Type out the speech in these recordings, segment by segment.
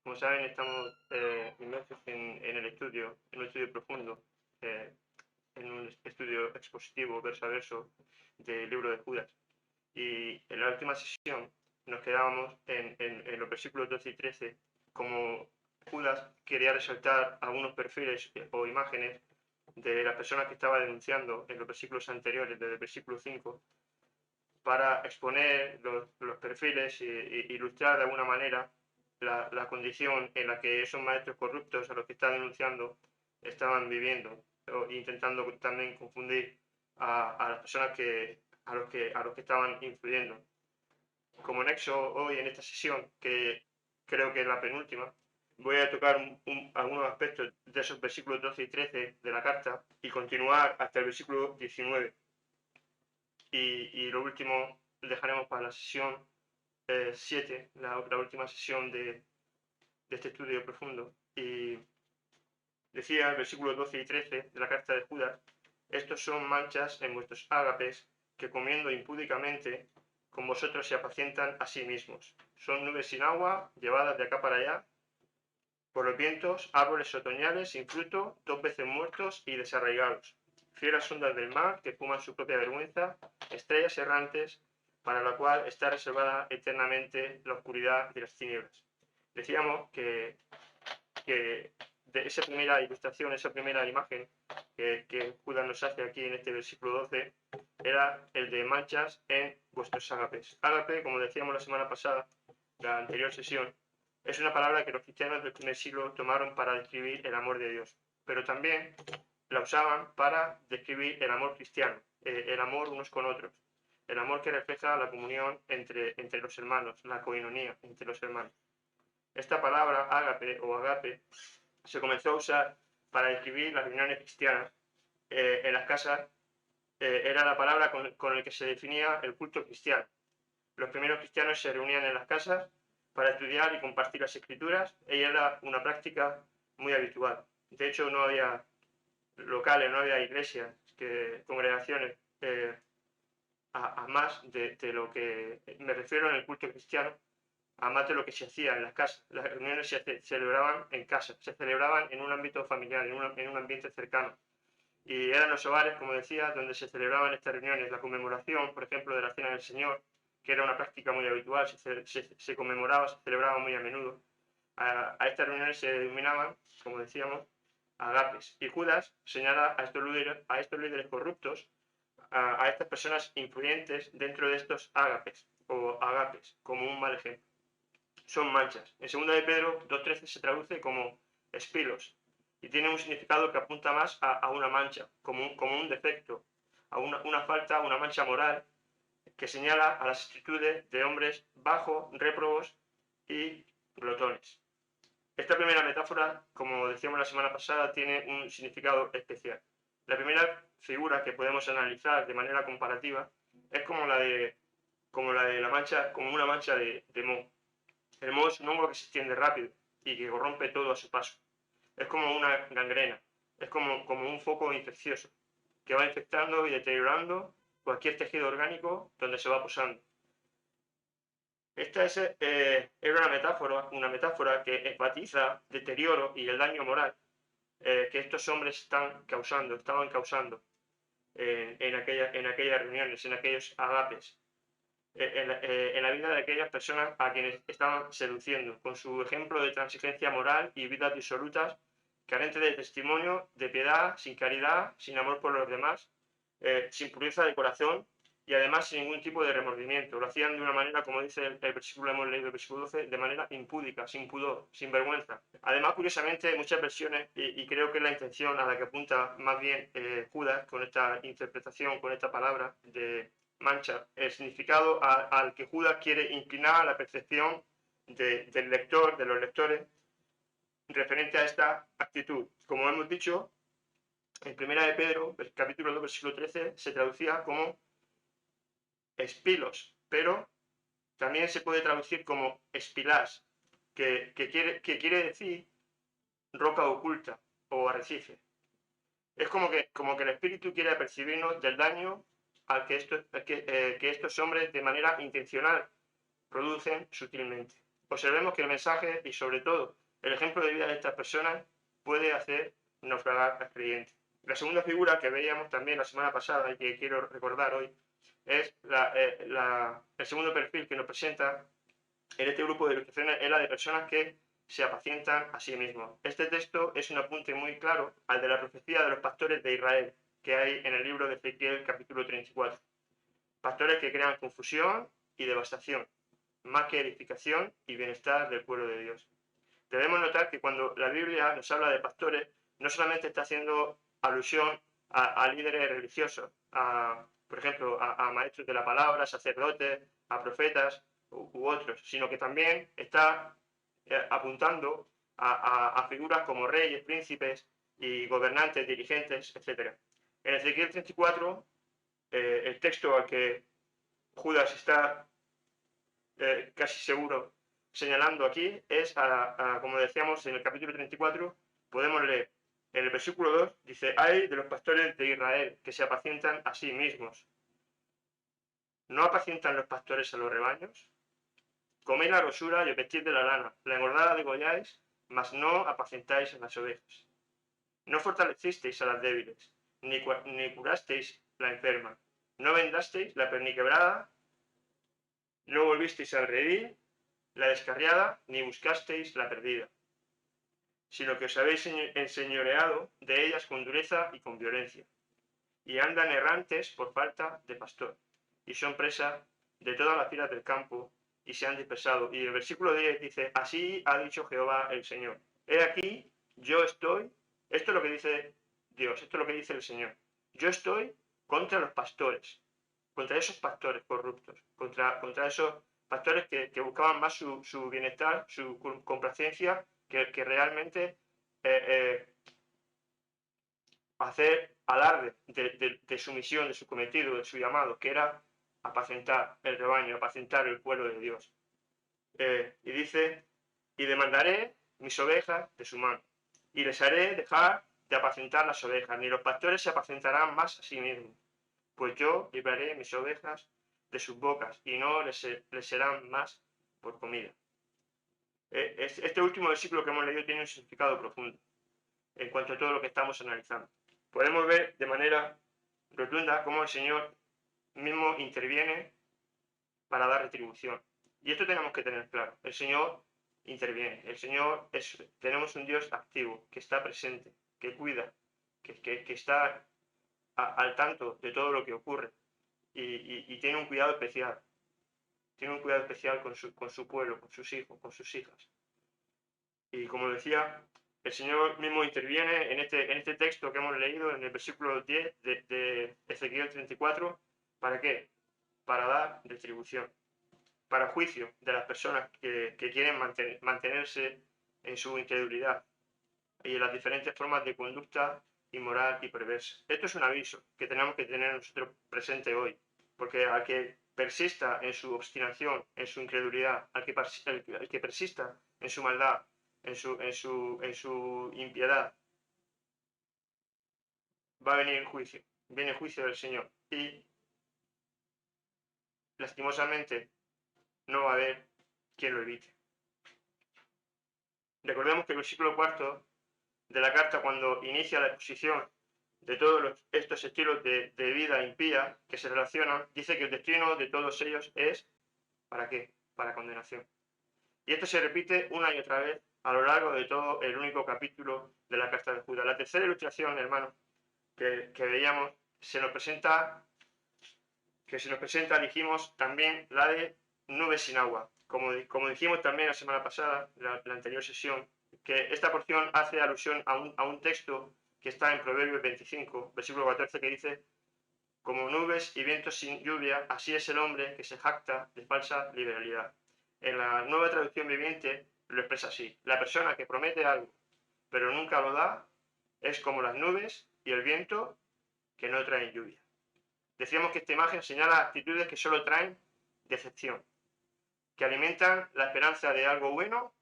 Como saben, estamos inmersos en el estudio, en un estudio profundo, eh, en un estudio expositivo, verso a verso, del libro de Judas. Y en la última sesión nos quedábamos en los versículos 12 y 13, como Judas quería resaltar algunos perfiles o imágenes de las personas que estaba denunciando en los versículos anteriores, desde el versículo 5, para exponer los perfiles e ilustrar de alguna manera la condición en la que esos maestros corruptos a los que está denunciando estaban viviendo, intentando también confundir a las personas a los que estaban influyendo. Como nexo hoy en esta sesión, que creo que es la penúltima, voy a tocar algunos aspectos de esos versículos 12 y 13 de la carta y continuar hasta el versículo 19. Y lo último dejaremos para la sesión 7, la última sesión de este estudio profundo. Y decía el versículo 12 y 13 de la carta de Judas: estos son manchas en vuestros ágapes, que comiendo impúdicamente con vosotros se apacientan a sí mismos. Son nubes sin agua, llevadas de acá para allá por los vientos, árboles otoñales sin fruto, 2 veces muertos y desarraigados. Fieras ondas del mar que fuman su propia vergüenza, estrellas errantes, para la cual está reservada eternamente la oscuridad de las tinieblas. Decíamos que de esa primera ilustración, esa primera imagen que Judas nos hace aquí en este versículo 12, era el de manchas en vuestros ágapes. Ágape, como decíamos la semana pasada, la anterior sesión, es una palabra que los cristianos del primer siglo tomaron para describir el amor de Dios, pero también la usaban para describir el amor cristiano, el amor unos con otros, el amor que refleja la comunión entre los hermanos, la coinonía entre los hermanos. Esta palabra, ágape o agape, se comenzó a usar para describir las reuniones cristianas en las casas. Era la palabra con la que se definía el culto cristiano. Los primeros cristianos se reunían en las casas para estudiar y compartir las escrituras, y era una práctica muy habitual. De hecho, no había locales, no había iglesias, congregaciones, a más de lo que me refiero en el culto cristiano, a más de lo que se hacía en las casas. Las reuniones se celebraban en casa, se celebraban en un ámbito familiar, en un ambiente cercano. Y eran los hogares, como decía, donde se celebraban estas reuniones. La conmemoración, por ejemplo, de la Cena del Señor, que era una práctica muy habitual, se conmemoraba, se celebraba muy a menudo. A estas reuniones se denominaban, como decíamos, agapes. Y Judas señala a estos líderes corruptos, a estas personas influyentes dentro de estos ágapes o agapes, como un mal ejemplo. Son manchas. En 2 de Pedro 2.13 se traduce como espilos y tiene un significado que apunta más a una mancha, como un defecto, a una falta, una mancha moral que señala a las actitudes de hombres bajos, réprobos y glotones. Esta primera metáfora, como decíamos la semana pasada, tiene un significado especial. La primera figura que podemos analizar de manera comparativa es como la mancha, como una mancha de moho. El moho es un hongo que se extiende rápido y que corrompe todo a su paso. Es como una gangrena, es como un foco infeccioso que va infectando y deteriorando cualquier tejido orgánico donde se va posando. Esta era una metáfora que enfatiza el deterioro y el daño moral que estos hombres estaban causando en aquellas reuniones, en aquellos agapes, en la vida de aquellas personas a quienes estaban seduciendo, con su ejemplo de transigencia moral y vidas disolutas, carentes de testimonio, de piedad, sin caridad, sin amor por los demás, sin pureza de corazón y además sin ningún tipo de remordimiento. Lo hacían de una manera, como dice el versículo, hemos leído el versículo 12, de manera impúdica, sin pudor, sin vergüenza. Además, curiosamente, hay muchas versiones, y creo que es la intención a la que apunta más bien Judas con esta interpretación, con esta palabra de mancha, el significado al que Judas quiere inclinar a la percepción del lector, de los lectores, referente a esta actitud. Como hemos dicho, en Primera de Pedro, capítulo 2, versículo 13, se traducía como espilos, pero también se puede traducir como espilás, que quiere decir roca oculta o arrecife. Es como que el espíritu quiere apercibirnos del daño al que estos hombres de manera intencional producen sutilmente. observemos que el mensaje y sobre todo el ejemplo de vida de estas personas puede hacer naufragar al creyente. La segunda figura que veíamos también la semana pasada y que quiero recordar hoy es el segundo perfil que nos presenta en este grupo de ilustraciones, es la de personas que se apacientan a sí mismos. Este texto es un apunte muy claro al de la profecía de los pastores de Israel que hay en el libro de Ezequiel capítulo 34. Pastores que crean confusión y devastación, más que edificación y bienestar del pueblo de Dios. Debemos notar que cuando la Biblia nos habla de pastores, no solamente está haciendo alusión a líderes religiosos, por ejemplo, a maestros de la palabra, sacerdotes, a profetas u otros, sino que también está apuntando a figuras como reyes, príncipes y gobernantes, dirigentes, etc. En Ezequiel 34, el texto al que Judas está casi seguro señalando aquí es, como decíamos en el capítulo 34, podemos leer en el versículo 2, dice, ay de los pastores de Israel que se apacientan a sí mismos. ¿No apacientan los pastores a los rebaños? Coméis la grosura y os vestís de la lana, la engordada degolláis, mas no apacentáis a las ovejas. No fortalecisteis a las débiles, ni curasteis la enferma, no vendasteis la perniquebrada, no volvisteis al redil, la descarriada, ni buscasteis la perdida, sino que os habéis enseñoreado de ellas con dureza y con violencia, y andan errantes por falta de pastor, y son presa de todas las filas del campo, y se han dispersado. Y el versículo 10 dice, así ha dicho Jehová el Señor. He aquí, yo estoy, esto es lo que dice Dios, esto es lo que dice el Señor. Yo estoy contra los pastores, contra esos pastores corruptos, contra esos pastores que buscaban más su bienestar, su complacencia, que realmente hacer alarde de su misión, de su cometido, de su llamado, que era apacentar el rebaño, apacentar el pueblo de Dios. Y dice, y demandaré mis ovejas de su mano, y les haré dejar de apacentar las ovejas, ni los pastores se apacentarán más a sí mismos, pues yo libraré mis ovejas de sus bocas, y no les serán más por comida. Este último versículo que hemos leído tiene un significado profundo en cuanto a todo lo que estamos analizando. Podemos ver de manera rotunda cómo el Señor mismo interviene para dar retribución. Y esto tenemos que tener claro. El Señor interviene. El Señor tenemos un Dios activo, que está presente, que cuida, que está al tanto de todo lo que ocurre y tiene un cuidado especial. Tiene un cuidado especial con su pueblo, con sus hijos, con sus hijas. Y como decía, el Señor mismo interviene en este texto que hemos leído, en el versículo 10 de Ezequiel 34. ¿Para qué? Para dar retribución, para juicio de las personas que quieren mantenerse en su incredulidad y en las diferentes formas de conducta inmoral y perversa. Esto es un aviso que tenemos que tener nosotros presente hoy, porque al que persista en su obstinación, en su incredulidad, al que persista en su maldad, en su impiedad, va a venir el juicio, viene el juicio del Señor y lastimosamente no va a haber quien lo evite. Recordemos que el versículo 4 de la carta, cuando inicia la exposición de todos estos estilos de vida impía que se relacionan, dice que el destino de todos ellos es, ¿para qué? Para condenación. Y esto se repite una y otra vez a lo largo de todo el único capítulo de la carta de Judas. La tercera ilustración, hermano, que veíamos, se nos presenta, dijimos, también la de nubes sin agua. Como dijimos también la semana pasada, la anterior sesión, que esta porción hace alusión a un texto que está en Proverbios 25, versículo 14, que dice, como nubes y vientos sin lluvia, así es el hombre que se jacta de falsa liberalidad. En la Nueva Traducción Viviente lo expresa así, la persona que promete algo, pero nunca lo da, es como las nubes y el viento que no traen lluvia. Decíamos que esta imagen señala actitudes que solo traen decepción, que alimentan la esperanza de algo bueno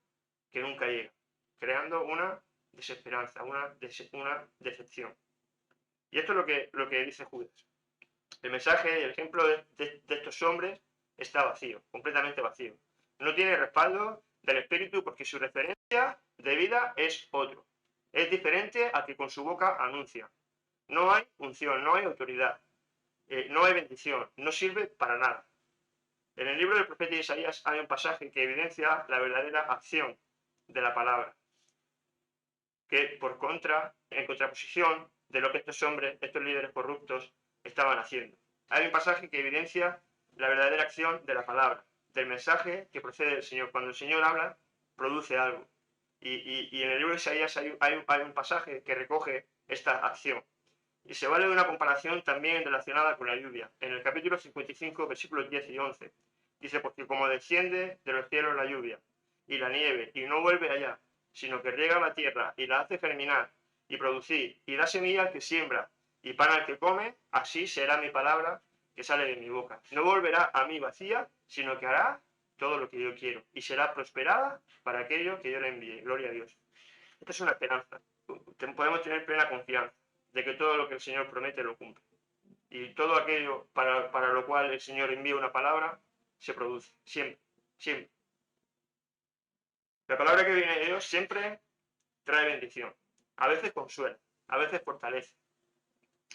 que nunca llega, creando una desesperanza, una decepción. Y esto es lo que dice Judas. El mensaje y el ejemplo de estos hombres está vacío, completamente vacío. No tiene respaldo del Espíritu porque su referencia de vida es otro. Es diferente a que con su boca anuncia. No hay unción, no hay autoridad, no hay bendición, no sirve para nada. En el libro del profeta Isaías hay un pasaje que evidencia la verdadera acción de la palabra, que en contraposición de lo que estos hombres, estos líderes corruptos, estaban haciendo. Hay un pasaje que evidencia la verdadera acción de la palabra, del mensaje que procede del Señor. Cuando el Señor habla, produce algo. Y en el libro de Isaías hay un pasaje que recoge esta acción. Y se vale de una comparación también relacionada con la lluvia. En el capítulo 55, versículos 10 y 11, dice, porque como desciende de los cielos la lluvia y la nieve y no vuelve allá, sino que riega la tierra y la hace germinar y producir y da semilla al que siembra y pan al que come, así será mi palabra que sale de mi boca. No volverá a mí vacía, sino que hará todo lo que yo quiero y será prosperada para aquello que yo le envíe. Gloria a Dios. Esta es una esperanza. Podemos tener plena confianza de que todo lo que el Señor promete lo cumple. Y todo aquello para lo cual el Señor envía una palabra, se produce. Siempre. Siempre. La palabra que viene de Dios siempre trae bendición. A veces consuela, a veces fortalece,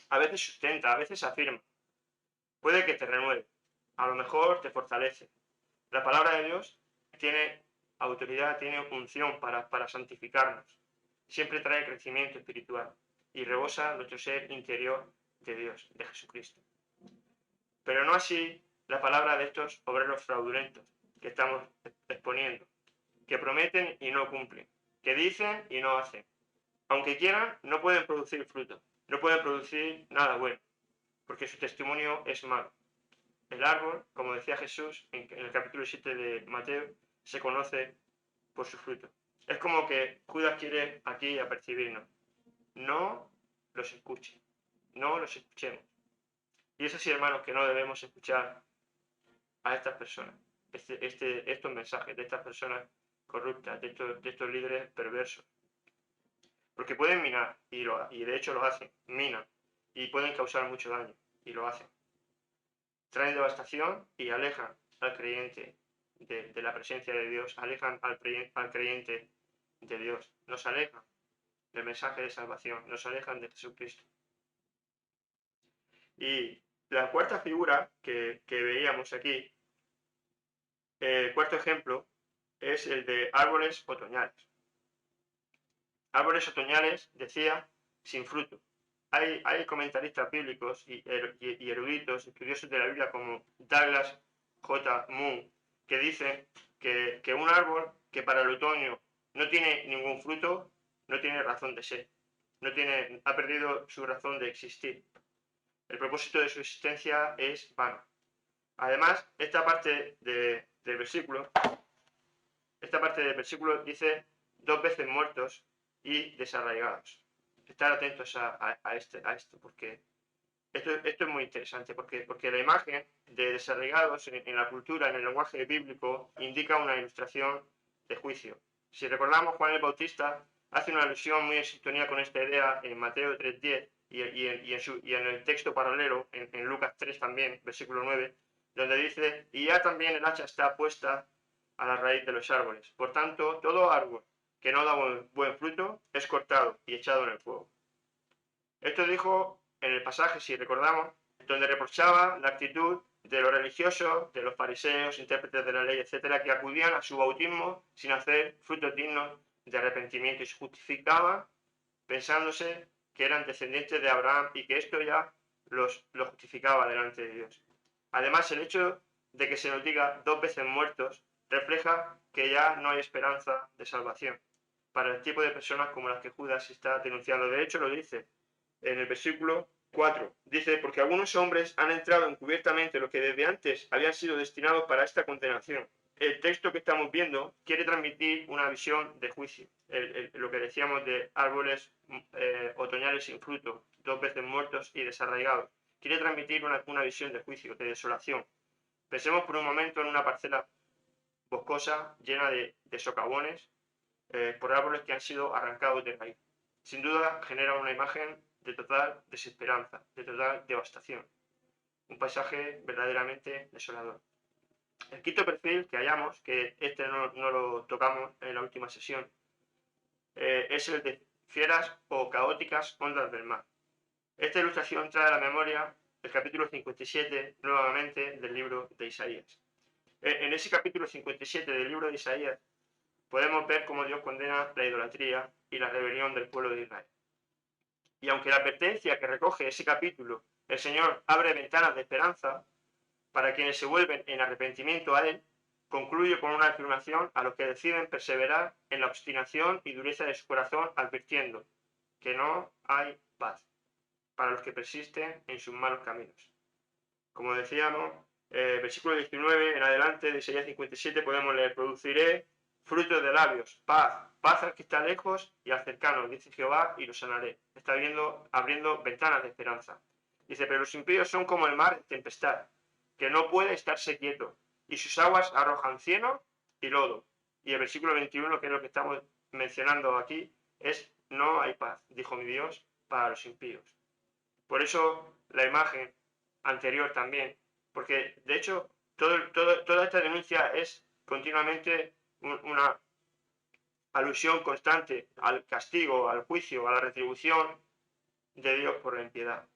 a veces sustenta, a veces afirma. Puede que te renueve, a lo mejor te fortalece. La palabra de Dios tiene autoridad, tiene unción para santificarnos. Siempre trae crecimiento espiritual y rebosa nuestro ser interior de Dios, de Jesucristo. Pero no así la palabra de estos obreros fraudulentos que estamos exponiendo, que prometen y no cumplen, que dicen y no hacen. Aunque quieran, no pueden producir fruto, no pueden producir nada bueno, porque su testimonio es malo. El árbol, como decía Jesús en el capítulo 7 de Mateo, se conoce por su fruto. Es como que Judas quiere aquí apercibirnos. No los escuchen, no los escuchemos. Y es así, hermanos, que no debemos escuchar a estas personas, estos mensajes de estas personas corruptas, de estos líderes perversos. Porque pueden minar, y de hecho lo hacen, minan, y pueden causar mucho daño, y lo hacen. Traen devastación y alejan al creyente de la presencia de Dios, alejan al creyente de Dios, nos alejan del mensaje de salvación, nos alejan de Jesucristo. Y la cuarta figura que veíamos aquí, el cuarto ejemplo, es el de árboles otoñales. Árboles otoñales, decía, sin fruto. Hay comentaristas bíblicos y eruditos, estudiosos de la Biblia como Douglas J. Moon, que dicen que un árbol que para el otoño no tiene ningún fruto, no tiene razón de ser, ha perdido su razón de existir. El propósito de su existencia es vano. Además, esta parte del versículo dice 2 veces muertos y desarraigados. Estar atentos a esto, porque esto es muy interesante, porque la imagen de desarraigados en la cultura, en el lenguaje bíblico, indica una ilustración de juicio. Si recordamos, Juan el Bautista hace una alusión muy en sintonía con esta idea en Mateo 3:10 y en el texto paralelo, en Lucas 3 también, versículo 9, donde dice, y ya también el hacha está puesta a la raíz de los árboles. Por tanto, todo árbol que no da buen fruto es cortado y echado en el fuego. Esto dijo en el pasaje, si recordamos, donde reprochaba la actitud de los religiosos, de los fariseos, intérpretes de la ley, etcétera, que acudían a su bautismo sin hacer frutos dignos de arrepentimiento y se justificaban pensándose que eran descendientes de Abraham y que esto ya los justificaba delante de Dios. Además, el hecho de que se nos diga 2 veces muertos refleja que ya no hay esperanza de salvación para el tipo de personas como las que Judas está denunciando. De hecho, lo dice en el versículo 4. Dice, porque algunos hombres han entrado encubiertamente los que desde antes habían sido destinados para esta condenación. El texto que estamos viendo quiere transmitir una visión de juicio. Lo que decíamos de árboles otoñales sin fruto, 2 veces muertos y desarraigados. Quiere transmitir una visión de juicio, de desolación. Pensemos por un momento en una parcela boscosa llena de socavones por árboles que han sido arrancados de raíz. Sin duda genera una imagen de total desesperanza, de total devastación. Un paisaje verdaderamente desolador. El quinto perfil que hallamos, que este no lo tocamos en la última sesión, es el de fieras o caóticas ondas del mar. Esta ilustración trae a la memoria el capítulo 57, nuevamente, del libro de Isaías. En ese capítulo 57 del libro de Isaías podemos ver cómo Dios condena la idolatría y la rebelión del pueblo de Israel. Y aunque la advertencia que recoge ese capítulo, el Señor abre ventanas de esperanza para quienes se vuelven en arrepentimiento a Él, concluye con una afirmación a los que deciden perseverar en la obstinación y dureza de su corazón, advirtiendo que no hay paz para los que persisten en sus malos caminos. Como decíamos, versículo 19 en adelante de Isaías 57 podemos leer: produciré frutos de labios, paz, paz al que está lejos y al cercano, dice Jehová, y lo sanaré. Está abriendo ventanas de esperanza. Dice, pero los impíos son como el mar de tempestad, que no puede estarse quieto, y sus aguas arrojan cieno y lodo. Y el versículo 21, que es lo que estamos mencionando aquí, es: no hay paz, dijo mi Dios, para los impíos. Por eso la imagen anterior también, porque de hecho toda esta denuncia es continuamente una alusión constante al castigo, al juicio, a la retribución de Dios por la impiedad.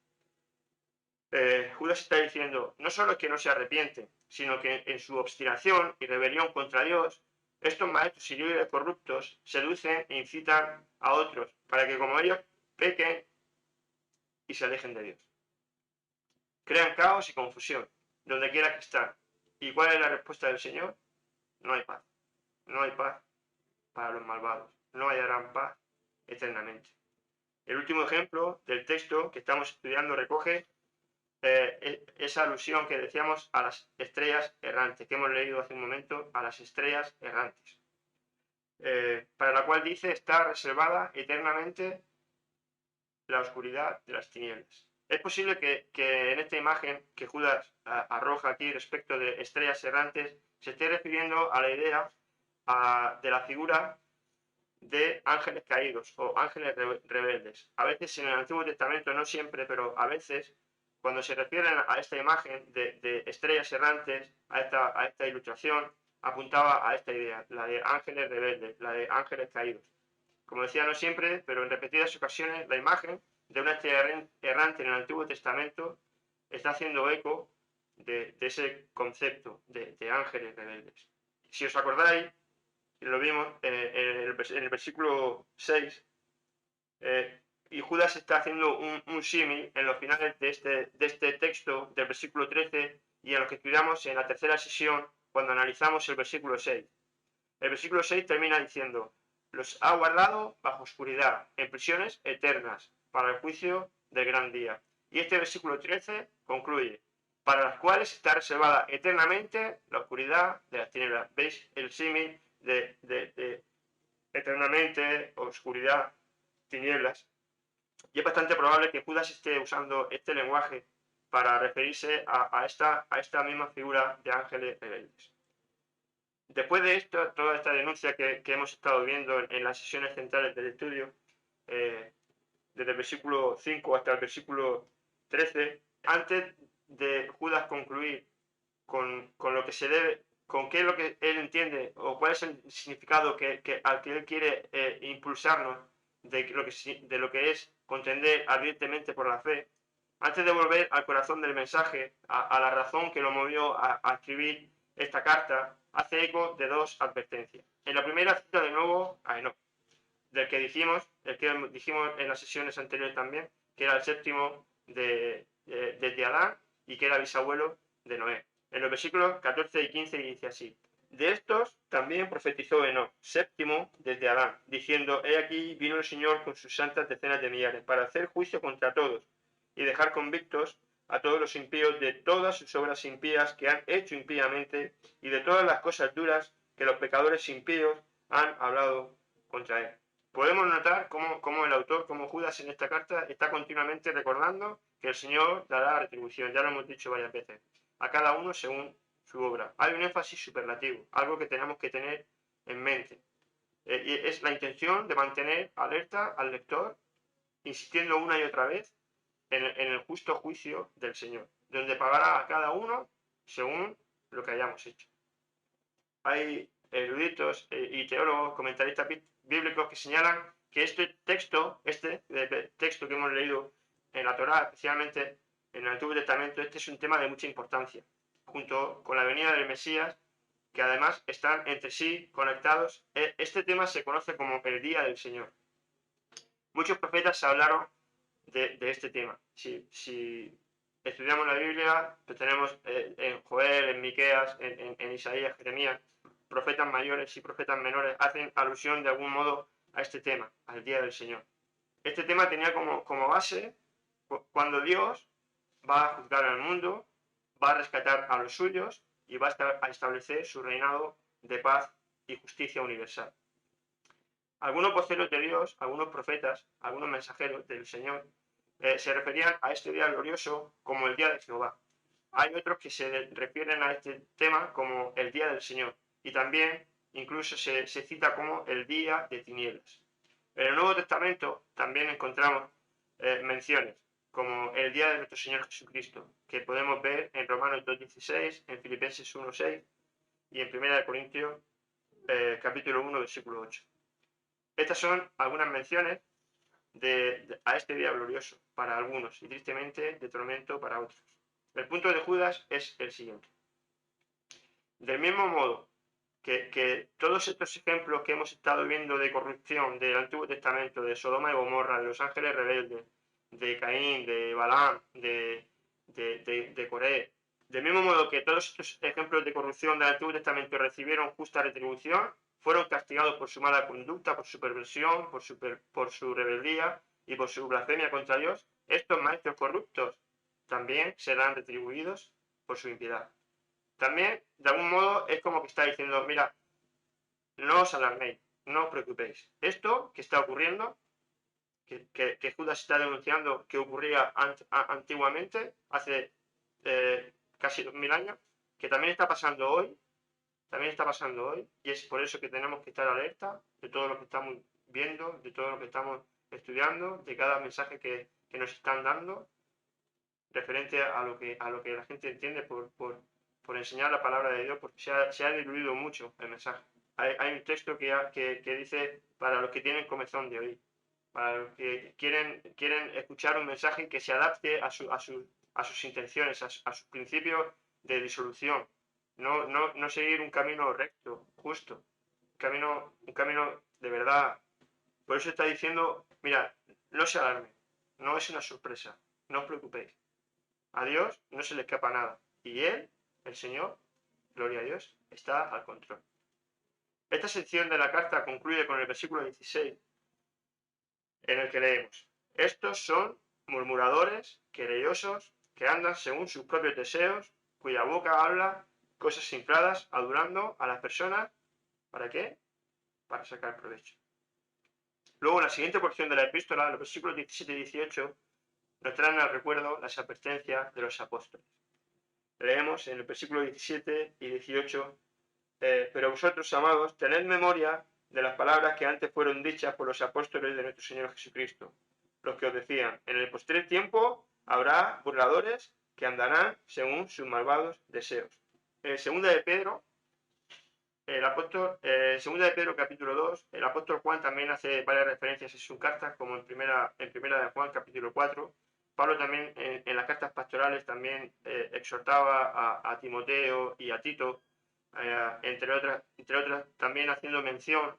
Judas está diciendo, no solo es que no se arrepiente, sino que en su obstinación y rebelión contra Dios, estos maestros y líderes corruptos seducen e incitan a otros para que como ellos pequen y se alejen de Dios. Crean caos y confusión, donde quiera que están. ¿Y cuál es la respuesta del Señor? No hay paz. No hay paz para los malvados. No hallarán paz eternamente. El último ejemplo del texto que estamos estudiando recoge esa alusión que decíamos a las estrellas errantes, que hemos leído hace un momento, a las estrellas errantes, para la cual dice está reservada eternamente la oscuridad de las tinieblas. Es posible que en esta imagen que Judas arroja aquí respecto de estrellas errantes se esté refiriendo a la idea de la figura de ángeles caídos o ángeles rebeldes. A veces en el Antiguo Testamento, no siempre, pero a veces, cuando se refieren a esta imagen de estrellas errantes, a esta ilustración, apuntaba a esta idea, la de ángeles rebeldes, la de ángeles caídos. Como decía, no siempre, pero en repetidas ocasiones, la imagen de una estrella errante en el Antiguo Testamento está haciendo eco de ese concepto de ángeles rebeldes. Si os acordáis, lo vimos en el versículo 6, y Judas está haciendo un símil en los finales de este texto del versículo 13 y en lo que estudiamos en la tercera sesión cuando analizamos el versículo 6. El versículo 6 termina diciendo: los ha guardado bajo oscuridad, en prisiones eternas, para el juicio del gran día. Y este versículo 13 concluye: para las cuales está reservada eternamente la oscuridad de las tinieblas. ¿Veis el símil de eternamente, oscuridad, tinieblas? Y es bastante probable que Judas esté usando este lenguaje para referirse a esta misma figura de ángeles rebeldes. Después de esto, toda esta denuncia que hemos estado viendo en las sesiones centrales del estudio, desde el versículo 5 hasta el versículo 13, antes de Judas concluir con lo que se debe, con qué es lo que él entiende o cuál es el significado al que él quiere impulsarnos de lo que es contender ardientemente por la fe, antes de volver al corazón del mensaje, a la razón que lo movió a escribir esta carta, hace eco de dos advertencias. En la primera cita de nuevo a Enoc, el que dijimos en las sesiones anteriores también, que era el séptimo desde Adán y que era bisabuelo de Noé. En los versículos 14 y 15 dice así: de estos también profetizó Enoc, séptimo desde Adán, diciendo: he aquí vino el Señor con sus santas decenas de millares, para hacer juicio contra todos y dejar convictos a todos los impíos de todas sus obras impías que han hecho impíamente y de todas las cosas duras que los pecadores impíos han hablado contra él. Podemos notar cómo el autor, como Judas en esta carta, está continuamente recordando que el Señor dará retribución, ya lo hemos dicho varias veces, a cada uno según su obra. Hay un énfasis superlativo, algo que tenemos que tener en mente. Y es la intención de mantener alerta al lector, insistiendo una y otra vez en el justo juicio del Señor, donde pagará a cada uno según lo que hayamos hecho. Hay eruditos y teólogos, comentaristas bíblicos que señalan que este texto que hemos leído en la Torá, especialmente en el Antiguo Testamento, este es un tema de mucha importancia, junto con la venida del Mesías, que además están entre sí conectados. Este tema se conoce como el Día del Señor. Muchos profetas hablaron de este tema. Si estudiamos la Biblia, pues tenemos en Joel, en Miqueas, en Isaías, Jeremías, profetas mayores y profetas menores hacen alusión de algún modo a este tema, al Día del Señor. Este tema tenía como base cuando Dios va a juzgar al mundo, va a rescatar a los suyos y va a establecer su reinado de paz y justicia universal. Algunos voceros de Dios, algunos profetas, algunos mensajeros del Señor se referían a este día glorioso como el día de Jehová. Hay otros que se refieren a este tema como el día del Señor y también incluso se cita como el día de tinieblas. En el Nuevo Testamento también encontramos menciones como el día de nuestro Señor Jesucristo, que podemos ver en Romanos 2.16, en Filipenses 1.6 y en 1 Corintios capítulo 1, versículo 8. Estas son algunas menciones a este día glorioso para algunos y tristemente de tormento para otros. El punto de Judas es el siguiente. Del mismo modo que todos estos ejemplos que hemos estado viendo de corrupción del Antiguo Testamento, de Sodoma y Gomorra, de los ángeles rebeldes, de Caín, de Balaam, de Coré, del mismo modo que todos estos ejemplos de corrupción del Antiguo Testamento recibieron justa retribución, fueron castigados por su mala conducta, por su perversión, por su rebeldía y por su blasfemia contra Dios, estos maestros corruptos también serán retribuidos por su impiedad. También, de algún modo, es como que está diciendo, mira, no os alarméis, no os preocupéis. Esto que está ocurriendo, que Judas está denunciando que ocurría antiguamente, hace casi 2000 años, que también está pasando hoy, y es por eso que tenemos que estar alerta de todo lo que estamos viendo, de todo lo que estamos estudiando, de cada mensaje que nos están dando, referente a lo que la gente entiende por enseñar la palabra de Dios, porque se ha diluido mucho el mensaje. Hay un texto que dice, para los que tienen comezón de oír, para los que quieren escuchar un mensaje que se adapte a sus intenciones, a sus principios de disolución. No seguir un camino recto, justo, un camino de verdad. Por eso está diciendo, mira, no se alarmen, no es una sorpresa, no os preocupéis. A Dios no se le escapa nada. Y Él, el Señor, gloria a Dios, está al control. Esta sección de la carta concluye con el versículo 16, en el que leemos: estos son murmuradores, querellosos, que andan según sus propios deseos, cuya boca habla cosas infladas, adorando a las personas. ¿Para qué? Para sacar provecho. Luego, en la siguiente porción de la epístola, los versículos 17 y 18, nos traen al recuerdo las advertencias de los apóstoles. Leemos en el versículo 17 y 18, pero vosotros, amados, tened memoria de las palabras que antes fueron dichas por los apóstoles de nuestro Señor Jesucristo, los que os decían, en el postrer tiempo habrá burladores que andarán según sus malvados deseos. En segunda de Pedro, segunda de Pedro capítulo 2, el apóstol Juan también hace varias referencias en sus cartas, como en primera de Juan capítulo 4. Pablo también en las cartas pastorales también exhortaba a Timoteo y a Tito, entre otras también haciendo mención,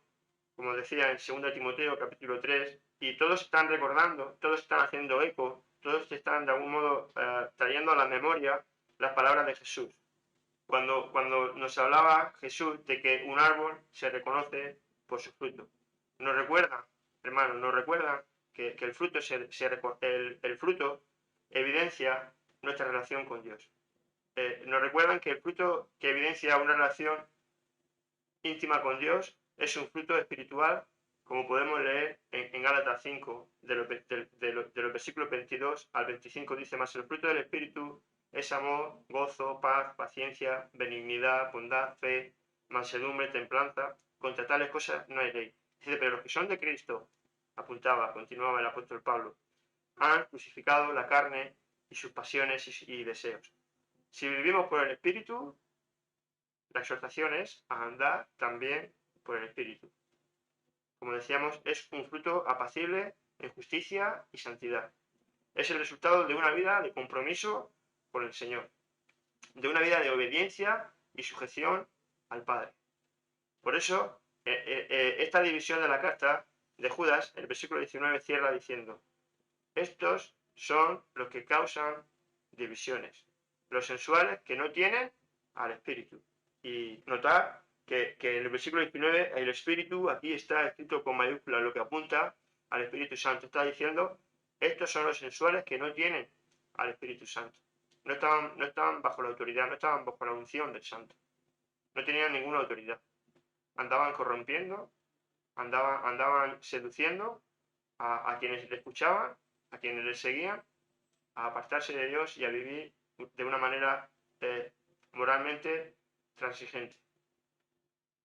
como decía en 2 Timoteo capítulo 3, y todos están recordando, todos están haciendo eco, todos están de algún modo trayendo a la memoria las palabras de Jesús. Cuando nos hablaba Jesús de que un árbol se reconoce por su fruto. Nos recuerda, hermanos, que el fruto evidencia nuestra relación con Dios. Nos recuerdan que el fruto que evidencia una relación íntima con Dios es un fruto espiritual, como podemos leer en Gálatas 5, de los versículos 22 al 25, dice: más el fruto del Espíritu es amor, gozo, paz, paciencia, benignidad, bondad, fe, mansedumbre, templanza. Contra tales cosas no hay ley. Dice: pero los que son de Cristo, continuaba el apóstol Pablo, han crucificado la carne y sus pasiones y deseos. Si vivimos por el Espíritu, La exhortación es a andar también por el Espíritu. Como decíamos, es un fruto apacible en justicia y santidad. Es el resultado de una vida de compromiso con el Señor, de una vida de obediencia y sujeción al Padre. Por eso, esta división de la carta de Judas, el versículo 19 cierra diciendo: estos son los que causan divisiones, los sensuales que no tienen al Espíritu. Y notar que en el versículo 19 el Espíritu aquí está escrito con mayúscula, lo que apunta al Espíritu Santo. Está diciendo: estos son los sensuales que no tienen al Espíritu Santo. No estaban bajo la autoridad, no estaban bajo la unción del Santo. No tenían ninguna autoridad. Andaban corrompiendo, andaban seduciendo a quienes le escuchaban, a quienes le seguían, a apartarse de Dios y a vivir de una manera moralmente transigente,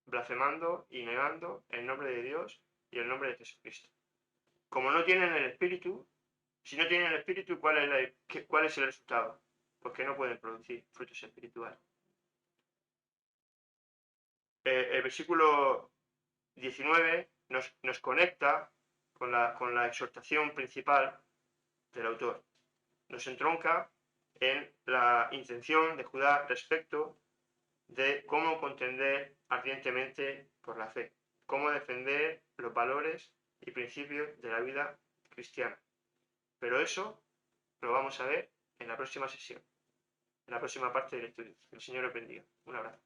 blasfemando y negando el nombre de Dios y el nombre de Jesucristo. Como no tienen el Espíritu, si no tienen el Espíritu, ¿cuál es el resultado? Pues que no pueden producir frutos espirituales. El versículo 19 nos conecta con la exhortación principal del autor. Nos entronca en la intención de Judá respecto de cómo contender ardientemente por la fe, cómo defender los valores y principios de la vida cristiana. Pero eso lo vamos a ver en la próxima sesión, en la próxima parte del estudio. Que el Señor os bendiga. Un abrazo.